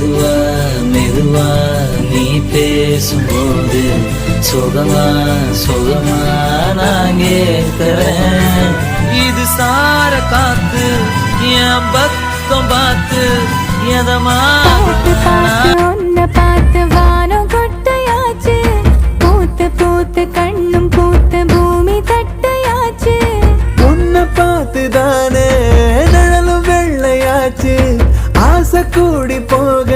மெதுவா மெதுவா நீ பேசும்போது சுகமா சுகமா நான் கேட்கிறேன். இது சார காத்து என் பக்கம் பார்த்து எதமா பார்த்து வானம் கொட்டையாச்சு, பூத்து பூத்து கண்ணும் பூத்து பூமி தட்டையாச்சு. உன்னை பார்த்துதானே நிழலும் வெள்ளையாச்சு, ஆசை கூடி போக